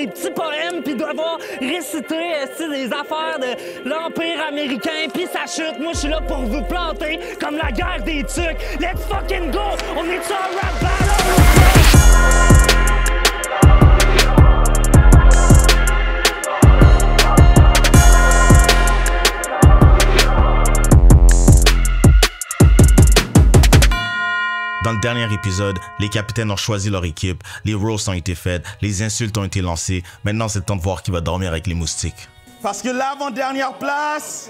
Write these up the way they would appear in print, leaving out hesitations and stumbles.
des petits poèmes puis devoir réciter des affaires de l'Empire américain puis sa chute. Moi, je suis là pour vous planter comme la guerre des tucs. Let's fucking go! On est sur un rap battle! Dans le dernier épisode, les capitaines ont choisi leur équipe, les roasts ont été faits, les insultes ont été lancées. Maintenant, c'est le temps de voir qui va dormir avec les moustiques. Parce que l'avant-dernière place,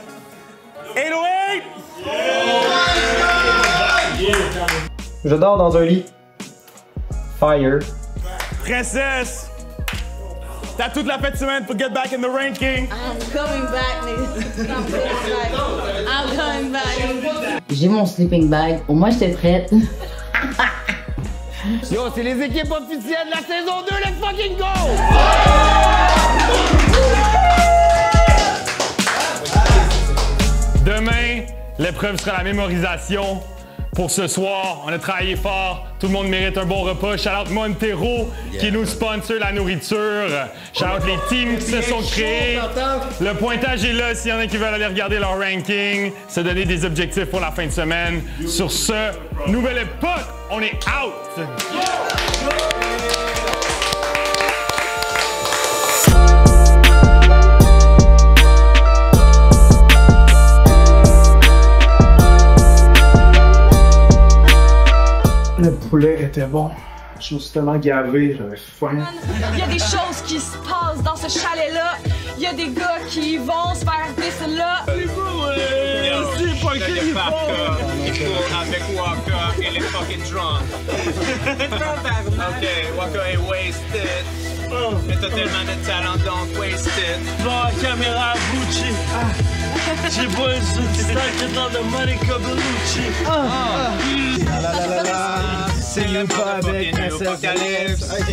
808! Je dors dans un lit. Fire. Princesse, t'as toute la fête de semaine pour get back in the ranking. I'm coming back, niggas. I'm coming back. J'ai mon sleeping bag. Au moins, j'étais prête. Yo, c'est les équipes officielles de la saison 2, let's fucking go! Demain, l'épreuve sera la mémorisation. Pour ce soir, on a travaillé fort. Tout le monde mérite un bon repas. Shout out Montero qui nous sponsor la nourriture. Shout out les teams qui se sont créés. Le pointage est là s'il y en a qui veulent aller regarder leur ranking, se donner des objectifs pour la fin de semaine. Sur ce, nouvelle époque, on est out! Le poulet était bon. Je me suis tellement gavé, j'avais faim. Il y a des choses qui se passent dans ce chalet-là. Il y a des gars qui vont se faire des là. C'est pas qui il faut avec Waka, elle est fucking drunk. Ok, Waka est wasted. Mais t'as tellement de talent, donc wasted. Bon, caméra Gucci. J'ai pas une sous-titre dans de Monica Bellucci. C'est le pas avec Apocalypse. Je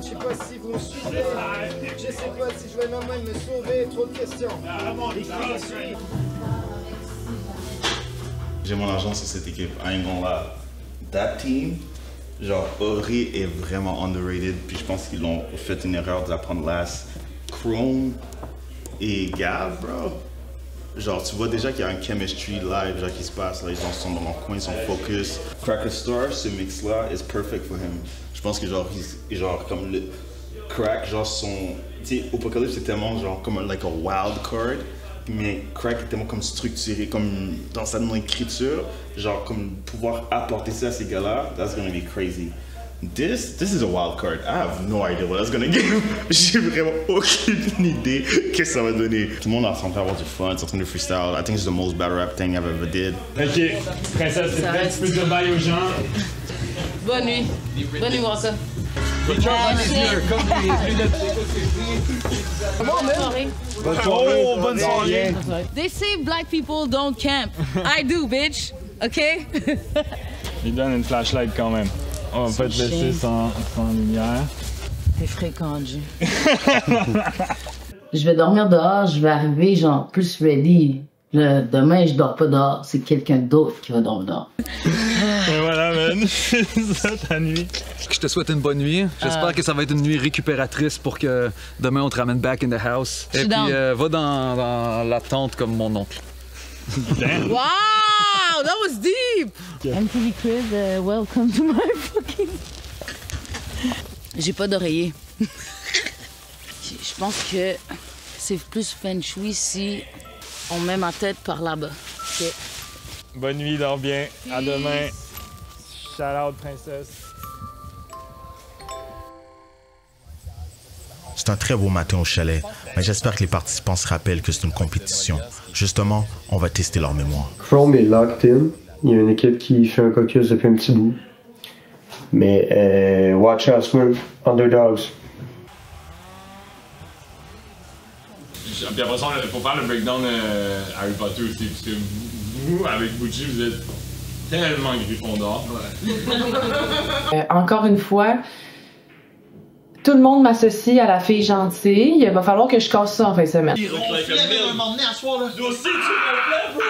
sais pas si vous me suivez. Je sais pas si je vais moi-même me sauver. Trop de questions. J'ai mon argent sur cette équipe. I ain't gonna lie. That team, genre, Ori est vraiment underrated. Puis je pense qu'ils ont fait une erreur de la prendre last. Chrome et Gav, bro. Genre, tu vois déjà qu'il y a un chemistry live genre, qui se passe. Là, ils sont dans leur coin, ils sont focus. Cracker Star, ce mix-là, is perfect for him. Je pense que genre comme le Crack, genre son... Tu sais, Apocalypse, c'est tellement genre comme like a wild card. Mais Crack est tellement comme structuré, comme dans sa écriture. Genre, comme pouvoir apporter ça à ces gars-là, that's gonna be crazy. This is a wild card. I have no idea what that's gonna give. J'ai vraiment aucune idée qu'est-ce que ça va donner. Tout le monde est en train d'avoir du fun, c'est en train de freestyle. I think it's the most battle rap thing I've ever did. Ok, princesse, c'est prêt, tu peux dire bye aux gens. Bonne nuit. Bonne nuit, Waka. Oh, bonne soirée. They say black people don't camp. I do, bitch. OK? Il donne une flashlight quand même. On va pas te laisser sans lumière. C'est fréquent, Je vais dormir dehors, je vais arriver genre plus ready. Demain, je dors pas dehors, c'est quelqu'un d'autre qui va dormir dehors. Et voilà, man. C'est ça ta nuit. Je te souhaite une bonne nuit. J'espère que ça va être une nuit récupératrice pour que demain on te ramène back in the house. Et puis va dans la tente comme mon oncle. Wow, that was deep. MTV Crib, welcome to my fucking... J'ai pas d'oreiller. Je pense que c'est plus feng shui si on met ma tête par là-bas. Okay. Bonne nuit, dors bien. Peace. À demain. Shout out, princesse. C'est un très beau matin au chalet, mais j'espère que les participants se rappellent que c'est une compétition. Justement, on va tester leur mémoire. Chrome est locked in. Il y a une équipe qui fait un caucus depuis un petit bout. Mais watch us, man. Underdogs. Puis après ça, il faut faire le breakdown Harry Potter aussi, parce que vous, avec Gucci, vous êtes tellement Gryffondor. Encore une fois, tout le monde m'associe à la fille gentille. Il va falloir que je casse ça en fin de semaine. Il ronflait, mais m'emmener à soir, là. Toi aussi, tu ronflais, bro.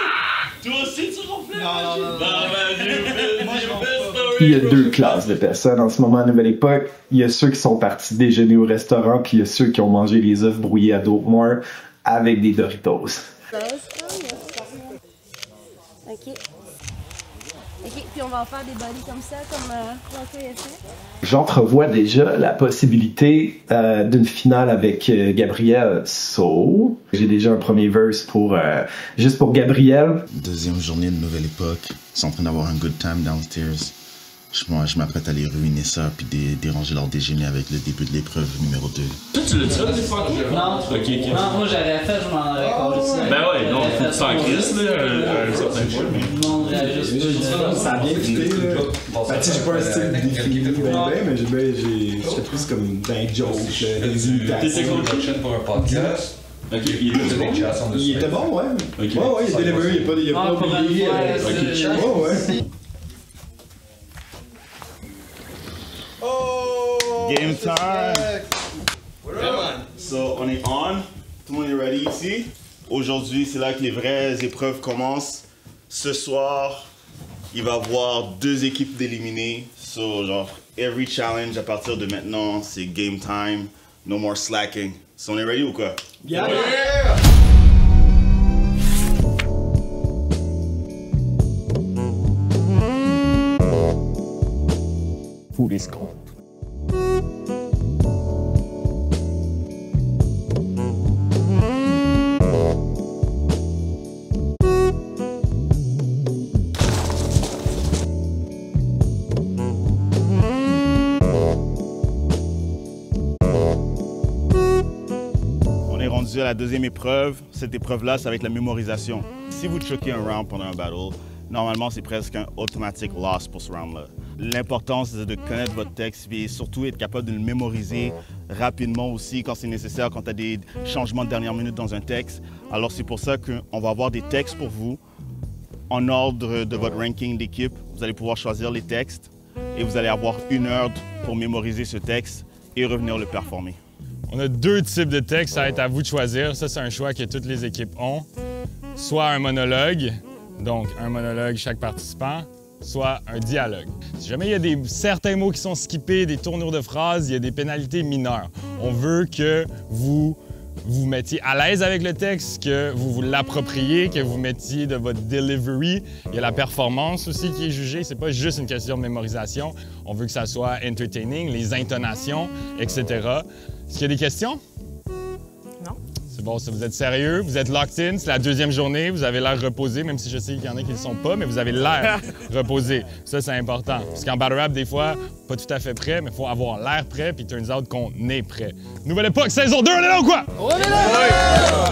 Toi aussi, tu ronflais. Non, vas-y, moi, je ronfle pas. il y a deux classes de personnes en ce moment à Nouvelle Époque. Il y a ceux qui sont partis déjeuner au restaurant, puis il y a ceux qui ont mangé les œufs brouillés à Dope-More avec des Doritos. OK. OK, puis on va faire des bodies comme ça, comme Walker a fait. J'entrevois déjà la possibilité d'une finale avec Gabriel So. J'ai déjà un premier verse pour juste pour Gabriel. Deuxième journée de Nouvelle Époque. Ils sont en train d'avoir un good time downstairs. Je m'apprête à les ruiner ça puis déranger leur déjeuner avec le début de l'épreuve numéro 2. Toi, tu l'as dit ça, des fois? Non. Ok. Non, moi j'aurais fait, je m'en aurais collé ça. Ben ouais, non, faut que tu t'en crisses, là, un certain choix. Non, juste pas ça a bien fité, là. Ben, tu sais, j'ai pas un style défini, mais j'étais plus comme d'un joke, des imitations. T'étais coaché pour un podcast? Ok, il était bon, ouais. Okay. Ouais, il est delivery, il a pas oublié. Ouais. Game time! So, on est on. Tout le monde est ready ici. Aujourd'hui, c'est là que les vraies épreuves commencent. Ce soir, il va y avoir 2 équipes d'éliminés. So, genre, every challenge à partir de maintenant, c'est game time. No more slacking. So, on est ready ou quoi? Yeah! Food is cold. À la deuxième épreuve, cette épreuve-là, ça va être la mémorisation. Si vous choquez un round pendant un battle, normalement, c'est presque un automatic loss pour ce round-là. L'important, c'est de connaître votre texte et surtout être capable de le mémoriser rapidement aussi quand c'est nécessaire, quand tu as des changements de dernière minute dans un texte. Alors, c'est pour ça qu'on va avoir des textes pour vous en ordre de votre ranking d'équipe. Vous allez pouvoir choisir les textes et vous allez avoir 1 heure pour mémoriser ce texte et revenir le performer. On a 2 types de textes, ça va être à vous de choisir. Ça, c'est un choix que toutes les équipes ont. Soit un monologue, donc un monologue chaque participant, soit un dialogue. Si jamais il y a certains mots qui sont skippés, des tournures de phrases, il y a des pénalités mineures. On veut que vous vous mettiez à l'aise avec le texte, que vous vous l'appropriez, que vous mettiez de votre delivery. Il y a la performance aussi qui est jugée. C'est pas juste une question de mémorisation. On veut que ça soit entertaining, les intonations, etc. Est-ce qu'il y a des questions? Non. C'est bon, vous êtes sérieux, vous êtes locked in, c'est la 2e journée, vous avez l'air reposé, même si je sais qu'il y en a qui ne le sont pas, mais vous avez l'air reposé. Ça, c'est important. Parce qu'en battle rap, des fois, pas tout à fait prêt, mais il faut avoir l'air prêt, puis turns out qu'on est prêt. Nouvelle Époque, saison 2, on est là ou quoi? On est là!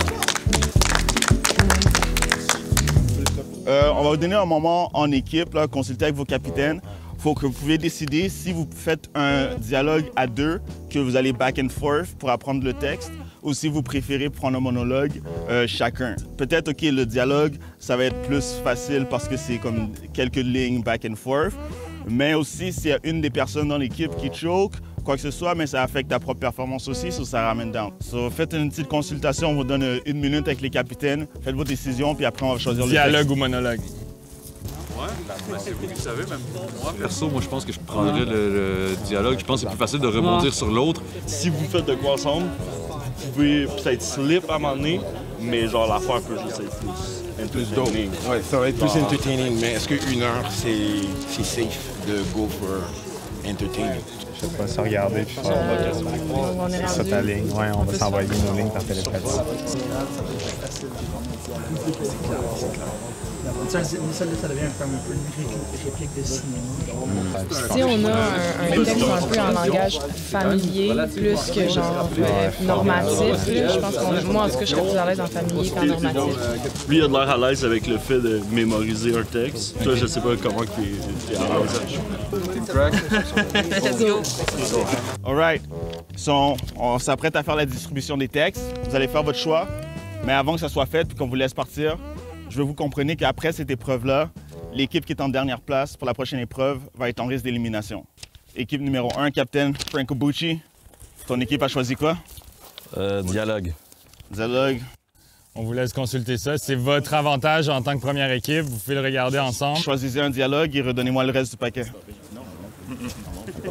On va vous donner un moment en équipe, là, consulter avec vos capitaines. Il faut que vous pouvez décider si vous faites un dialogue à 2, que vous allez back and forth pour apprendre le texte, ou si vous préférez prendre un monologue chacun. Peut-être, OK, le dialogue, ça va être plus facile parce que c'est comme quelques lignes back and forth, mais aussi s'il y a une des personnes dans l'équipe qui choke, quoi que ce soit, mais ça affecte ta propre performance aussi, ça ramène down. So, faites une petite consultation, on vous donne 1 minute avec les capitaines, faites vos décisions, puis après on va choisir le texte. Dialogue ou monologue? Ouais, c'est vous qui savez même. Moi, perso, je pense que je prendrais le dialogue. Je pense que c'est plus facile de rebondir sur l'autre. Si vous faites de quoi ensemble, vous pouvez peut-être slip à un moment donné, mais genre l'affaire peut juste être plus entertaining. Ouais, ça va être plus entertaining, mais est-ce que 1 heure, c'est safe de go for entertaining? Je sais pas, se regarder puis faire ça ta ligne. Ouais, on va s'envoyer nos lignes par télépathie. Ça devient un peu une réplique de cinéma. Si on a un texte un peu en langage familier, plus que genre normatif, je pense que moi, en tout cas, je serais plus à l'aise en familier qu'en normatif. Lui, il a de l'air à l'aise avec le fait de mémoriser un texte. Toi, je sais pas comment tu es à l'aise. Let's go! All right. So, on s'apprête à faire la distribution des textes. Vous allez faire votre choix. Mais avant que ça soit fait et qu'on vous laisse partir, je veux que vous compreniez qu'après cette épreuve-là, l'équipe qui est en dernière place pour la prochaine épreuve va être en risque d'élimination. Équipe numéro 1, Captain Franco Bucci. Ton équipe a choisi quoi? Dialogue. Dialogue. On vous laisse consulter ça. C'est votre avantage en tant que première équipe. Vous pouvez le regarder ensemble. Choisissez un dialogue et redonnez-moi le reste du paquet.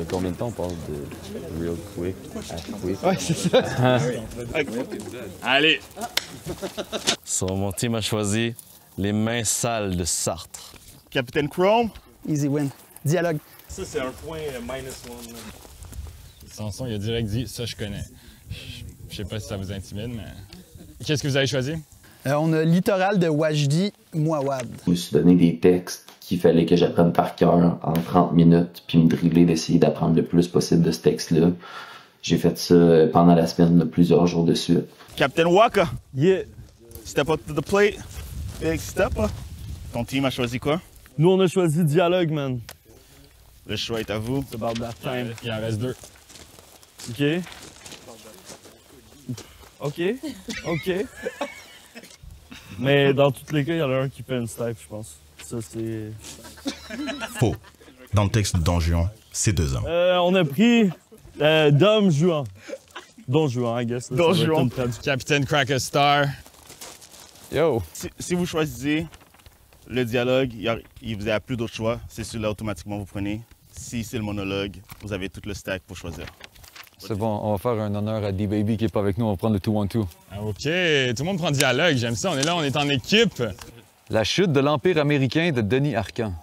Combien de temps on parle de real quick à quick? Ouais, c'est ça. Allez! Mon team a choisi les mains sales de Sartre. Capitaine Chrome. Easy win. Dialogue. Ça, c'est un point -1. Sanson, il a direct dit, ça je connais. Je sais pas si ça vous intimide, mais... Qu'est-ce que vous avez choisi? On a Littoral de Wajdi Mouawad. Je me suis donné des textes qu'il fallait que j'apprenne par cœur en 30 minutes, puis me driller d'essayer d'apprendre le plus possible de ce texte-là. J'ai fait ça pendant la semaine, plusieurs jours de suite. Captain Waka. Yeah. Step up to the plate. Big step up. Ton team a choisi quoi? Nous, on a choisi Dialogue, man. Le choix est à vous. C'est about that time. Il en reste 2. OK. OK. OK. Mais dans tous les cas, il y en a un qui fait une step, je pense. Ça, c'est... Faux. Dans le texte de Don Juan, c'est 2 hommes. On a pris Dom Juan. Don Juan, I guess. Don Juan. Capitaine Cracker Star. Yo. Si vous choisissez le dialogue, il vous a plus d'autres choix. C'est celui-là automatiquement vous prenez. Si c'est le monologue, vous avez tout le stack pour choisir. C'est bon, on va faire un honneur à D-Baby qui est pas avec nous, on va prendre le 2-1-2. OK, tout le monde prend dialogue, j'aime ça, on est là, on est en équipe. La chute de l'Empire américain de Denis Arcand.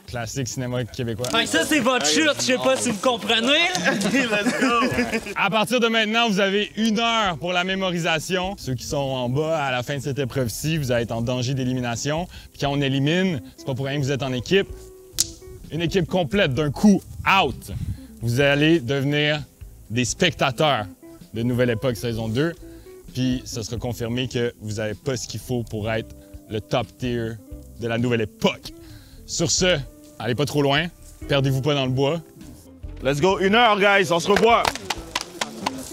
Classique cinéma québécois. Hey, ça, c'est votre chute, je sais pas si vous comprenez. Let's go! À partir de maintenant, vous avez 1 heure pour la mémorisation. Ceux qui sont en bas, à la fin de cette épreuve-ci, vous allez être en danger d'élimination. Puis quand on élimine, c'est pas pour rien que vous êtes en équipe. Une équipe complète d'un coup, out. Vous allez devenir des spectateurs de Nouvelle Époque saison 2. Puis ça sera confirmé que vous n'avez pas ce qu'il faut pour être le top tier de la Nouvelle Époque. Sur ce, allez pas trop loin, perdez-vous pas dans le bois. Let's go, 1 heure, guys, on se revoit.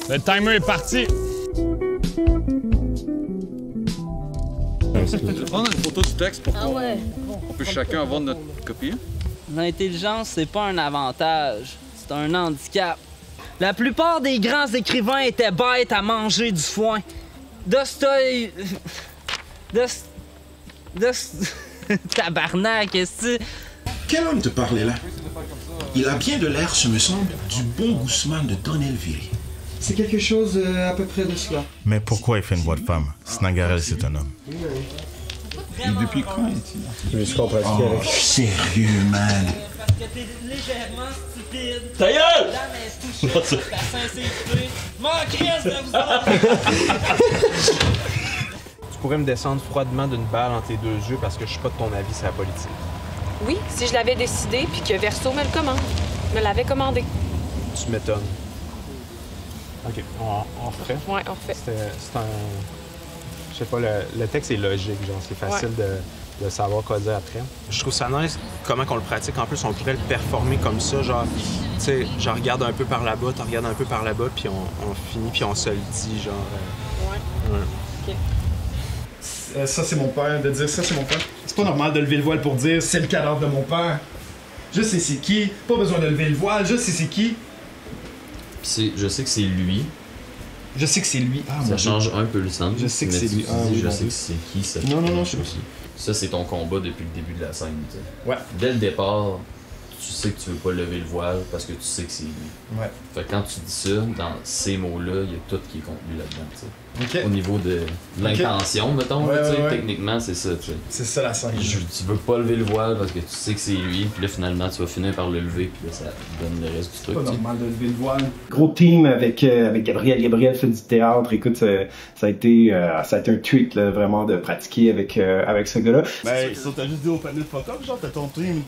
Le timer est parti. Je vais prendre une photo du texte pour qu'on peut chacun avoir notre copie. L'intelligence, c'est pas un avantage, c'est un handicap. La plupart des grands écrivains étaient bêtes à manger du foin. Tabarnak, qu'est-ce que Quel homme te parlait là? Il a bien de l'air, ce me semble, du bon Guzman de Don Elviri. C'est quelque chose à peu près de cela. Mais pourquoi il fait une voix de femme? Snagarel, c'est un homme. Et depuis quand est-il? Jusqu'au pratiquer avec. Sérieux, man. Parce que t'es légèrement stupide. Ta gueule! Là, mais touché ta sincérité. M'en crisse de vous autres! Tu pourrais me descendre froidement d'une balle entre tes 2 yeux parce que je suis pas de ton avis sur la politique. Oui, si je l'avais décidé puis que Verso me le commande. Me l'avait commandé. Tu m'étonnes. OK, on refait? Ouais, on refait. C'est un... Je sais pas, le texte est logique, genre, c'est facile de savoir quoi dire après. Je trouve ça nice comment qu'on le pratique. En plus, on pourrait le performer comme ça, genre, tu sais, je regarde un peu par là-bas, tu regardes un peu par là-bas, puis on finit, puis on se le dit, genre... Ouais. OK. Ça, c'est mon père. De dire ça, c'est mon père. C'est pas normal de lever le voile pour dire c'est le cadavre de mon père. Je sais c'est qui. Pas besoin de lever le voile. Je sais c'est qui. Je sais que c'est lui. Je sais que c'est lui. Ah, ça change un peu le sens. Je sais que c'est lui. Je sais que c'est qui ça. Non, je sais pas. Ça, c'est ton combat depuis le début de la scène. T'sais. Ouais. Dès le départ, tu sais que tu veux pas lever le voile parce que tu sais que c'est lui. Ouais. Fait que quand tu dis ça, dans ces mots-là, il y a tout qui est contenu là-dedans. Okay. Au niveau de l'intention, mettons, techniquement, c'est ça. C'est ça la scène. Tu veux pas lever le voile parce que tu sais que c'est lui, puis là, finalement, tu vas finir par le lever, puis là, ça donne le reste du truc. C'est pas normal de lever le voile. Gros team avec Gabriel. Gabriel fait du théâtre. Écoute, ça a été un tweet là, vraiment de pratiquer avec ce gars-là. Ben, ça t'a juste dit au panel fuck up, genre, t'as ton team.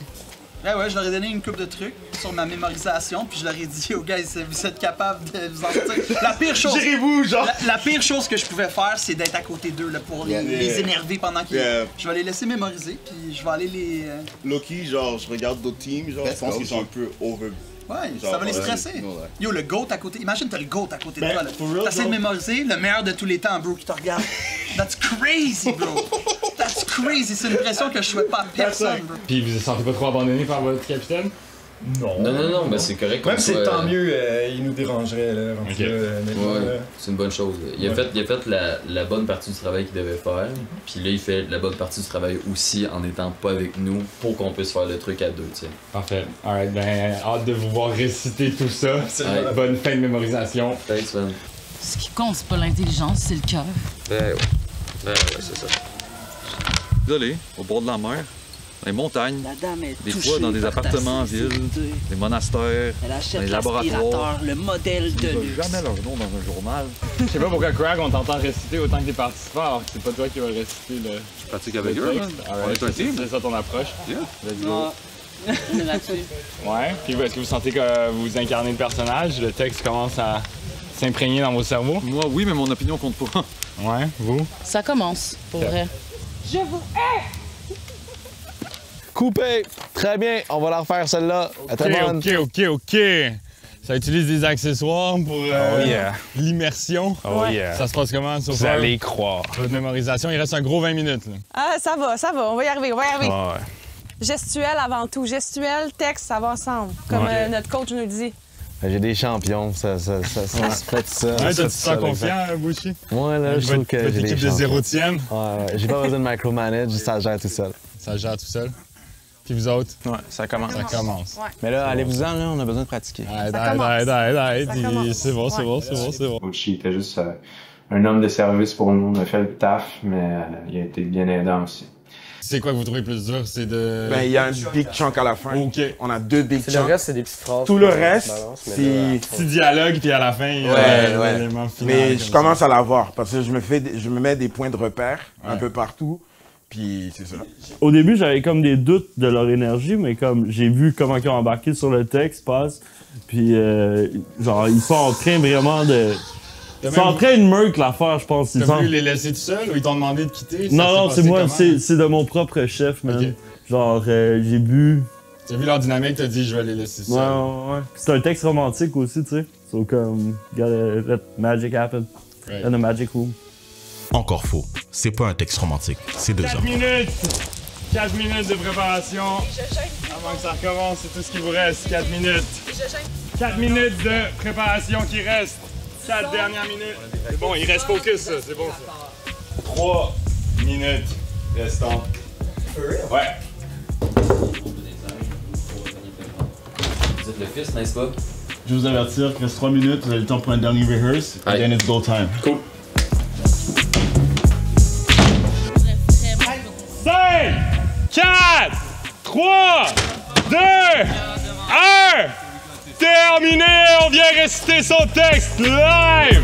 Ouais, je leur ai donné une coupe de trucs sur ma mémorisation, puis je leur ai dit, oh guys, vous êtes capables de vous en sortir. La pire chose. Gérez-vous, genre. La pire chose que je pouvais faire, c'est d'être à côté d'eux là, pour les énerver pendant qu'ils. Je vais les laisser mémoriser, puis je vais aller les. Loki, genre, je regarde d'autres teams, genre, je pense qu'ils sont un peu over. Ouais, genre, ça va les stresser. Yo, le GOAT à côté. Imagine, t'as le GOAT à côté de toi. T'essaies de mémoriser le meilleur de tous les temps, bro, qui te regarde. That's crazy, bro. That's crazy. C'est une pression que je souhaite pas à personne, bro. Puis vous ne sentez pas trop abandonné par votre capitaine? Non, mais c'est correct. Même si tant mieux, il nous dérangerait, là. Okay. Ouais, c'est une bonne chose. Il a fait la bonne partie du travail qu'il devait faire, puis là, il fait la bonne partie du travail aussi en n'étant pas avec nous pour qu'on puisse faire le truc à deux, tu sais. Parfait. Alright, ben, hâte de vous voir réciter tout ça. Bonne fin de mémorisation. Thanks, man. Ce qui compte, c'est pas l'intelligence, c'est le cœur. Ben ouais, c'est ça. Désolé, au bord de la mer, dans les montagnes, des fois dans des appartements en ville, des monastères, dans les laboratoires. Le modèle de luxe. Jamais leur nom dans un journal. Je sais pas pourquoi Craig, on t'entend réciter autant que t'es participants, alors que c'est pas toi qui vas réciter le. Je pratique avec eux, man. On est un team. C'est ça ton approche. Yeah. Let's go. On est là-dessus. Ouais. Puis est-ce que vous sentez que vous incarnez le personnage? Le texte commence à s'imprégner dans vos cerveaux? Moi, oui, mais mon opinion compte pas. Ouais, vous? Ça commence, pour vrai. Je vous hais! Coupé! Très bien, on va la refaire celle-là. OK. Ça utilise des accessoires pour l'immersion. Oh yeah. Ça se passe comment, ça? Vous allez y croire. Votre mémorisation, il reste un gros 20 minutes. Là. Ah, ça va, on va y arriver, Ouais. Gestuel avant tout. Gestuel, texte, ça va ensemble, comme notre coach nous dit. J'ai des champions, ça se fait ça. Ouais, tu te sens confiant, Bouchy? Moi, là, je trouve que j'ai des équipe de champions. 0e? Ouais, j'ai pas besoin de micromanage, ça gère tout seul. Ça gère tout seul? Puis vous autres? Ouais, ça commence. Ça commence. Ouais. Mais là, allez-vous-en, là, on a besoin de pratiquer. C'est bon. Bouchy était juste un homme de service pour nous. On a fait le taf, mais il a été bien aidant aussi. C'est quoi que vous trouvez plus dur? C'est de... Ben, il y a un big chunk à la fin. OK. On a 2 big chunks. Le reste, c'est des petites phrases. Tout le reste, c'est... Petit dialogue, puis à la fin, il y a l'élément final. Mais je commence à l'avoir, parce que je me mets des points de repère un peu partout, puis c'est ça. Au début, j'avais comme des doutes de leur énergie, mais comme j'ai vu comment ils ont embarqué sur le texte, puis genre, ils sont en train vraiment de... Ils sont en train de meurk l'affaire, je pense. T'as voulu les laisser tout seuls ou ils t'ont demandé de quitter? Non, c'est moi, c'est de mon propre chef, man. Okay. Genre, j'ai bu... T'as vu leur dynamique, t'as dit je vais les laisser seuls. Ouais. C'est un texte romantique aussi, tu sais. So comme, gotta let magic happen in a magic room. Encore faux. C'est pas un texte romantique, c'est 2 heures. 4 minutes de préparation. Avant que ça recommence, c'est tout ce qui vous reste. 4 minutes. 4 minutes de préparation qui reste. 4 dernières minutes. C'est bon, il reste focus, ça. C'est bon, ça. 3 minutes restantes. Ouais. Vous êtes le fils, n'est-ce pas? Je vais vous avertir qu'il reste 3 minutes. Vous avez le temps pour un dernier rehearse. And then it's go time. Cool. 5, 4, 3, 2, 1. Terminé! On vient réciter son texte live!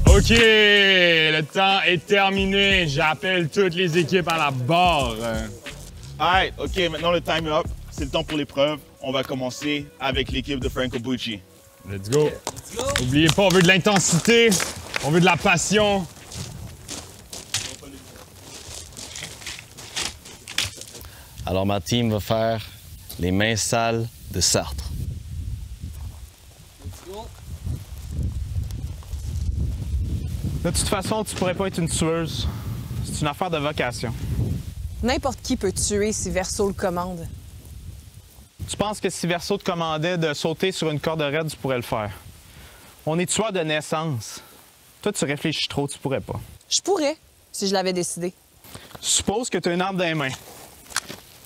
OK, le temps est terminé. J'appelle toutes les équipes à la barre. Alright, OK, maintenant le time up. C'est le temps pour l'épreuve. On va commencer avec l'équipe de Franco Bucci. Let's go. N'oubliez pas, on veut de l'intensité, on veut de la passion. Alors ma team va faire les mains sales de Sartre. De toute façon, tu pourrais pas être une tueuse. C'est une affaire de vocation. N'importe qui peut tuer si Verso le commande. Tu penses que si Verso te commandait de sauter sur une corde raide, tu pourrais le faire. On est tueurs de naissance. Toi, tu réfléchis trop, tu pourrais pas. Je pourrais, si je l'avais décidé. Suppose que tu as une arme dans les mains,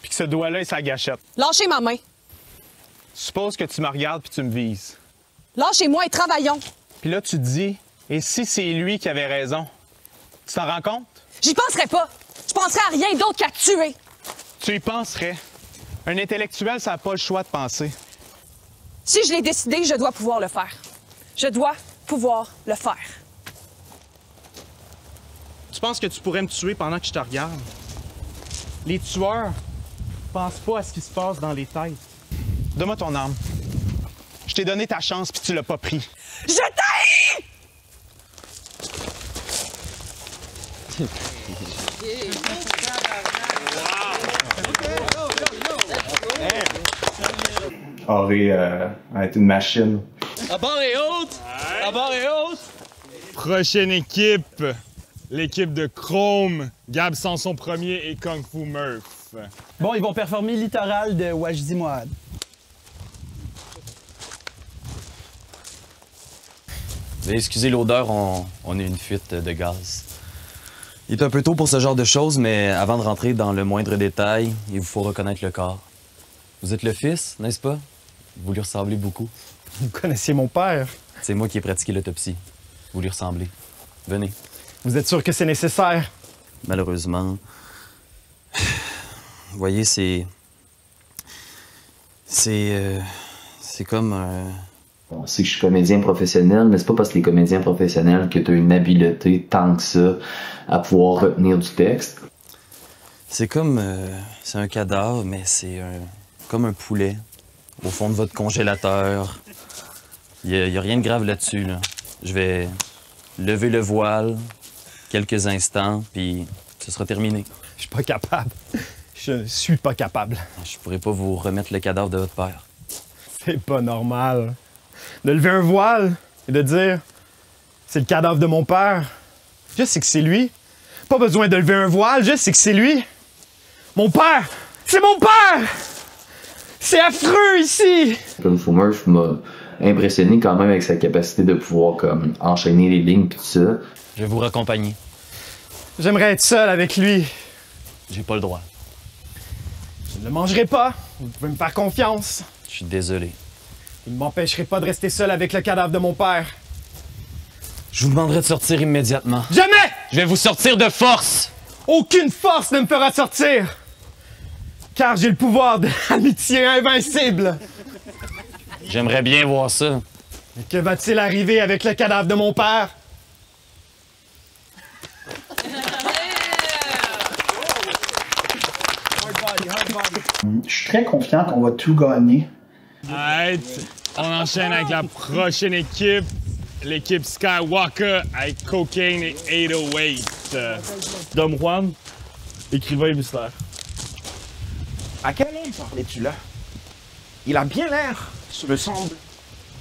puis que ce doigt-là est sa gâchette. Lâchez ma main. Suppose que tu me regardes puis tu me vises. Lâchez-moi et travaillons. Puis là, tu te dis, et si c'est lui qui avait raison? Tu t'en rends compte? J'y penserais pas. Je penserais à rien d'autre qu'à tuer. Tu y penserais. Un intellectuel, ça n'a pas le choix de penser. Si je l'ai décidé, je dois pouvoir le faire. Je dois pouvoir le faire. Tu penses que tu pourrais me tuer pendant que je te regarde? Les tueurs pensent pas à ce qui se passe dans les têtes. Donne-moi ton arme. Je t'ai donné ta chance puis tu l'as pas pris. Je t'haïs! Henri a été une machine. La barre est haute! La barre est haute! Prochaine équipe, l'équipe de Chrome, Gab Sanson premier et Kung Fu Murph. Bon, ils vont performer Littoral de Wajdi Mouad. Excusez l'odeur, on a une fuite de gaz. Il est un peu tôt pour ce genre de choses, mais avant de rentrer dans le moindre détail, il vous faut reconnaître le corps. Vous êtes le fils, n'est-ce pas? Vous lui ressemblez beaucoup. Vous connaissiez mon père. C'est moi qui ai pratiqué l'autopsie. Vous lui ressemblez. Venez. Vous êtes sûr que c'est nécessaire? Malheureusement. Vous voyez, c'est comme On sait que je suis comédien professionnel, mais c'est pas parce que t'es comédien professionnel que t'as une habileté tant que ça à pouvoir retenir du texte. C'est comme... c'est un cadavre, mais c'est comme un poulet au fond de votre congélateur. Il y a rien de grave là-dessus, là. Je vais lever le voile quelques instants, puis ce sera terminé. Je suis pas capable. Je suis pas capable. Je pourrais pas vous remettre le cadavre de votre père. C'est pas normal. De lever un voile et de dire « C'est le cadavre de mon père ». Je sais que c'est lui. Pas besoin de lever un voile, je sais que c'est lui. Mon père! C'est mon père! C'est affreux ici! Kung Fu Murph m'a impressionné quand même avec sa capacité de pouvoir comme enchaîner les lignes et tout ça. Je vais vous raccompagner. J'aimerais être seul avec lui. J'ai pas le droit. Je ne le mangerai pas. Vous pouvez me faire confiance. Je suis désolé. Il ne m'empêcherait pas de rester seul avec le cadavre de mon père. Je vous demanderai de sortir immédiatement. Jamais! Je vais vous sortir de force! Aucune force ne me fera sortir! Car j'ai le pouvoir de l'amitié invincible! J'aimerais bien voir ça. Mais que va-t-il arriver avec le cadavre de mon père? Je suis très confiant qu'on va tout gagner. Alright, on enchaîne avec la prochaine équipe, l'équipe Skywalker avec Cocaine et 808. Dom Juan, écrivain et mystère. À quel homme parlais-tu là? Il a bien l'air, ce me semble,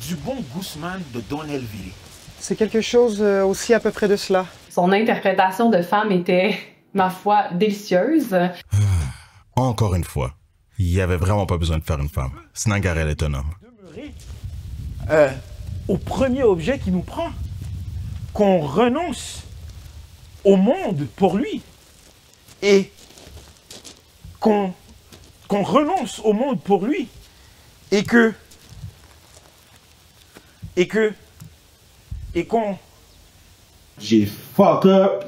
du bon Guzman de Donnellville. C'est quelque chose aussi à peu près de cela. Son interprétation de femme était, ma foi, délicieuse. Encore une fois, il n'y avait vraiment pas besoin de faire une femme. Snangarel est un homme. Au premier objet qui nous prend, qu'on renonce au monde pour lui et qu'on renonce au monde pour lui et qu'on J'ai fuck up.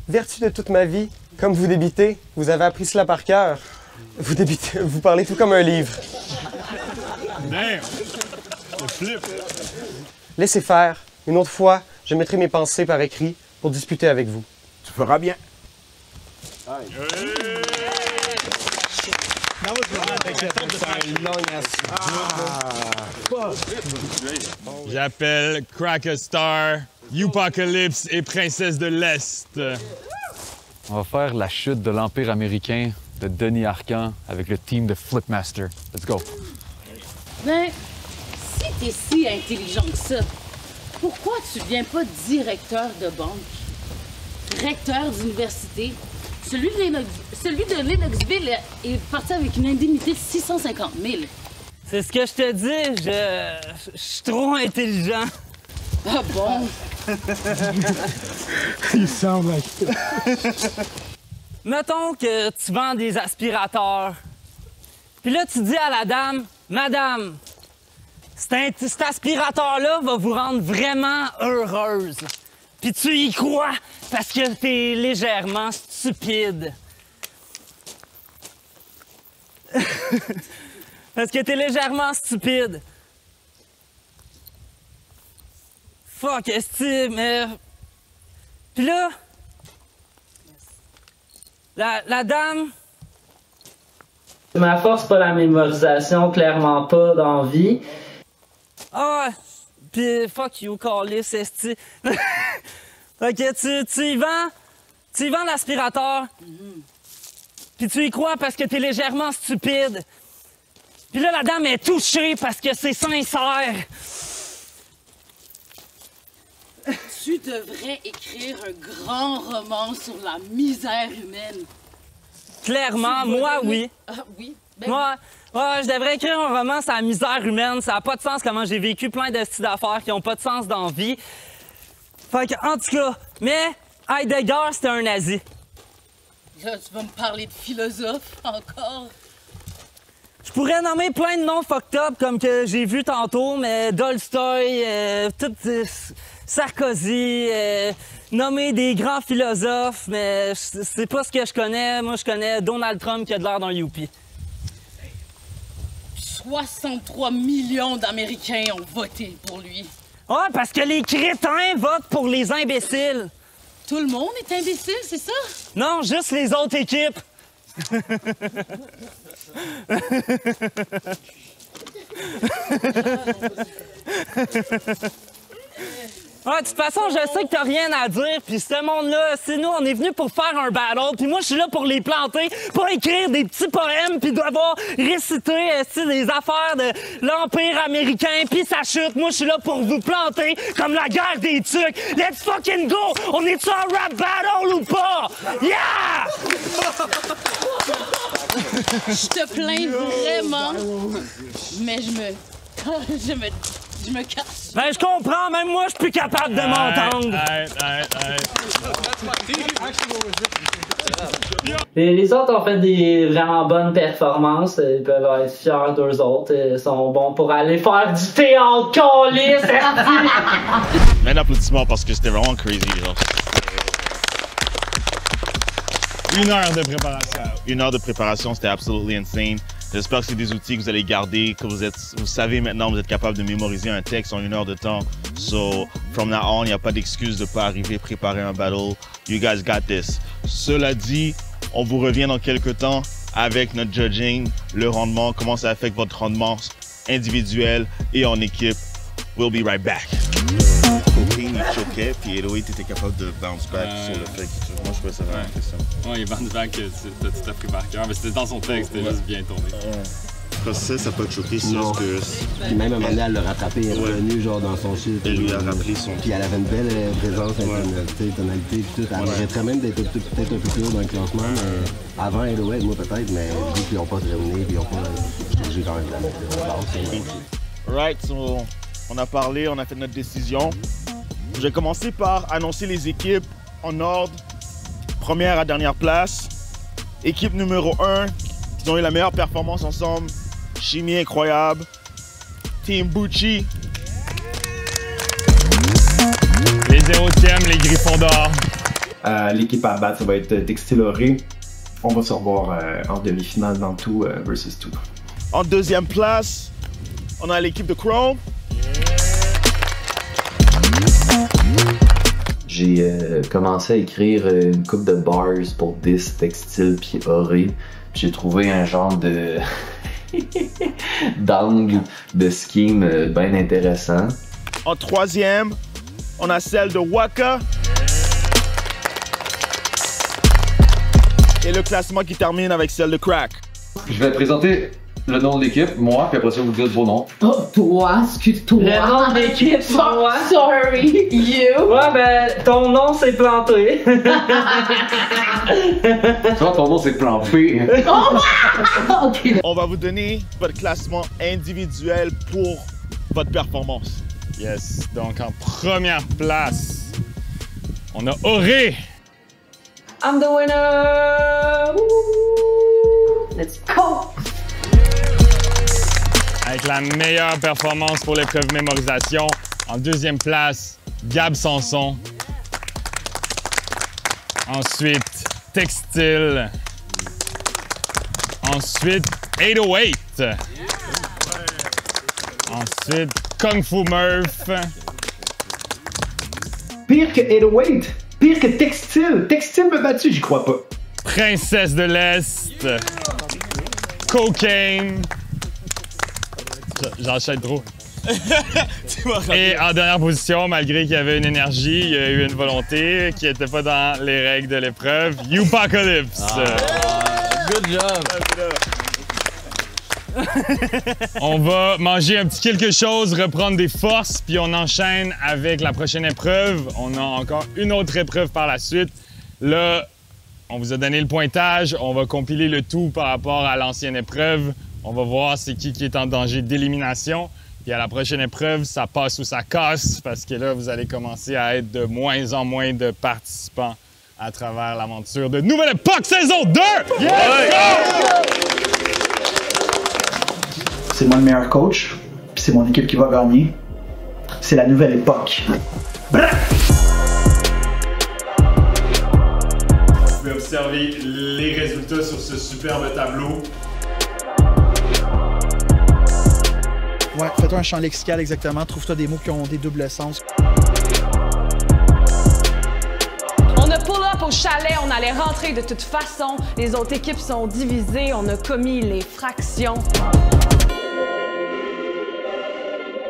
Vertu de toute ma vie, comme vous débitez, vous avez appris cela par cœur. Vous débitez, vous parlez tout comme un livre. Damn! Flip! Laissez faire. Une autre fois, je mettrai mes pensées par écrit pour discuter avec vous. tu feras bien. J'appelle Cracker Star, Youpocalypse et Princesse de l'Est. On va faire la chute de l'Empire américain de Denis Arcand avec le team de Flipmaster. Let's go. Ben, si t'es si intelligent que ça, pourquoi tu deviens pas directeur de banque, recteur d'université? Celui de Lennoxville est parti avec une indemnité de 650 000. C'est ce que je te dis, je suis trop intelligent. Ah bon? You sound like... Mettons que tu vends des aspirateurs. Puis là, tu dis à la dame, « Madame, cet aspirateur-là va vous rendre vraiment heureuse. » Puis tu y crois parce que t'es légèrement stupide. Parce que t'es légèrement stupide. Fuck, est-ce mais... Puis là... La dame... Ma force, pas la mémorisation, clairement pas d'envie. Ah, pis fuck you, Callis, esti. Fait que tu y vends l'aspirateur. Puis tu y crois parce que t'es légèrement stupide. Puis là, la dame est touchée parce que c'est sincère. Tu devrais écrire un grand roman sur la misère humaine. Clairement, moi, oui. Ah oui? Ben Moi, ouais, je devrais écrire un roman sur la misère humaine. Ça n'a pas de sens comment j'ai vécu plein de styles d'affaires qui n'ont pas de sens dans la vie. Fait que, en tout cas, mais Heidegger, c'était un nazi. Là, tu vas me parler de philosophe encore? Je pourrais nommer plein de noms fucked up comme que j'ai vu tantôt, mais Tolstoï, Sarkozy, nommer des grands philosophes, mais c'est pas ce que je connais. Moi, je connais Donald Trump qui a de l'air d'un youpi. 63 millions d'Américains ont voté pour lui. Ouais, parce que les crétins votent pour les imbéciles. Tout le monde est imbécile, c'est ça? Non, juste les autres équipes. Ouais, de toute façon, je sais que t'as rien à dire, puis ce monde-là, c'est nous, on est venus pour faire un battle, puis moi, je suis là pour les planter, pas écrire des petits poèmes, puis devoir réciter des affaires de l'Empire américain, puis sa chute. Moi, je suis là pour vous planter comme la guerre des tucs. Let's fucking go! On est-tu en rap battle ou pas? Yeah! Je te plains vraiment, mais je me casse. Ben, je comprends, même moi, je suis plus capable de m'entendre. Les autres ont fait des vraiment bonnes performances. Ils peuvent être fiers d'eux autres. Ils sont bons pour aller faire du théâtre, câlisse! Un applaudissement parce que c'était vraiment crazy, genre. 1 heure de préparation. 1 heure de préparation, c'était absolutely insane. J'espère que c'est des outils que vous allez garder, que vous savez maintenant, vous êtes capable de mémoriser un texte en 1 heure de temps. So, from now on, il n'y a pas d'excuse de ne pas arriver préparer un battle. You guys got this. Cela dit, on vous revient dans quelques temps avec notre judging, le rendement, comment ça affecte votre rendement individuel et en équipe. We'll be right back. Cocaine, il choquait, puis Eloï, t'étais capable de bounce back sur le fait que moi, je trouvais ça vraiment impressionnant. Ouais, il bounce back, tu t'as pris par cœur, mais c'était dans son texte, c'était juste bien tourné. Ça n'a pas choqué, c'est juste que... Puis même à un moment donné, elle l'a rattrapé, elle est revenue genre dans son chiffre. Elle lui a rappelé son... Puis elle avait une belle présence, tonalité, puis tout. Elle mériterait même d'être peut-être un peu plus haut dans le classement, mais avant Eloï, moi peut-être, mais vu qu'ils n'ont pas se réunir, puis ils n'ont pas... J'ai quand même de la mettre en base. Right, so, on a parlé, on a fait notre décision. Je vais commencer par annoncer les équipes en ordre, première à dernière place. Équipe numéro 1, qui ont eu la meilleure performance ensemble. Chimie incroyable. Team Bucci. Les 0e, les Griffons d'or. L'équipe à battre, ça va être Textiloré. On va se revoir en demi-finale dans tout versus tout. En 2e place, on a l'équipe de Chrome. J'ai commencé à écrire une couple de bars pour Dis, Textile puis Oré. J'ai trouvé un genre de d'angle, de scheme bien intéressant. En 3e, on a celle de Waka. Et le classement qui termine avec celle de Crack. Je vais présenter le nom de l'équipe, moi, puis après ça, vous dites vos noms. Oh, toi, excuse-toi. Le nom d'équipe, moi. Sorry, you. Ouais, ben, ton nom c'est planté. Toi, ton nom c'est plan P. Okay. On va vous donner votre classement individuel pour votre performance. Yes, donc en première place, on a Oré. I'm the winner. Woo. Let's go. Avec la meilleure performance pour l'épreuve mémorisation. En 2e place, Gab Sanson. Ensuite, Textile. Ensuite, 808. Ensuite, Kung Fu Murph. Pire que 808, pire que Textile. Textile m'a battu, j'y crois pas. Princesse de l'Est. Cocaine. J'enchaîne trop. Et en dernière position, malgré qu'il y avait une énergie, il y a eu une volonté qui n'était pas dans les règles de l'épreuve. Youpacalypse. Good job. On va manger un petit quelque chose, reprendre des forces, puis on enchaîne avec la prochaine épreuve. On a encore une autre épreuve par la suite. Là, on vous a donné le pointage. On va compiler le tout par rapport à l'ancienne épreuve. On va voir c'est qui est en danger d'élimination. Puis à la prochaine épreuve, ça passe ou ça casse, parce que là, vous allez commencer à être de moins en moins de participants à travers l'aventure de Nouvelle Époque saison 2! Yeah! C'est moi le meilleur coach, puis c'est mon équipe qui va gagner. C'est la Nouvelle Époque. Vous pouvez observer les résultats sur ce superbe tableau. Ouais, fais-toi un champ lexical exactement, trouve-toi des mots qui ont des doubles sens. On a pull-up au chalet, on allait rentrer de toute façon. Les autres équipes sont divisées, on a commis les fractions.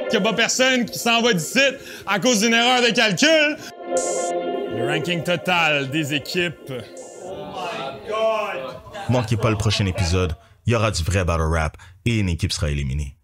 Il n'y a pas personne qui s'en va d'ici à cause d'une erreur de calcul. Le ranking total des équipes. Oh my God! Manquez pas le prochain épisode, il y aura du vrai battle rap et une équipe sera éliminée.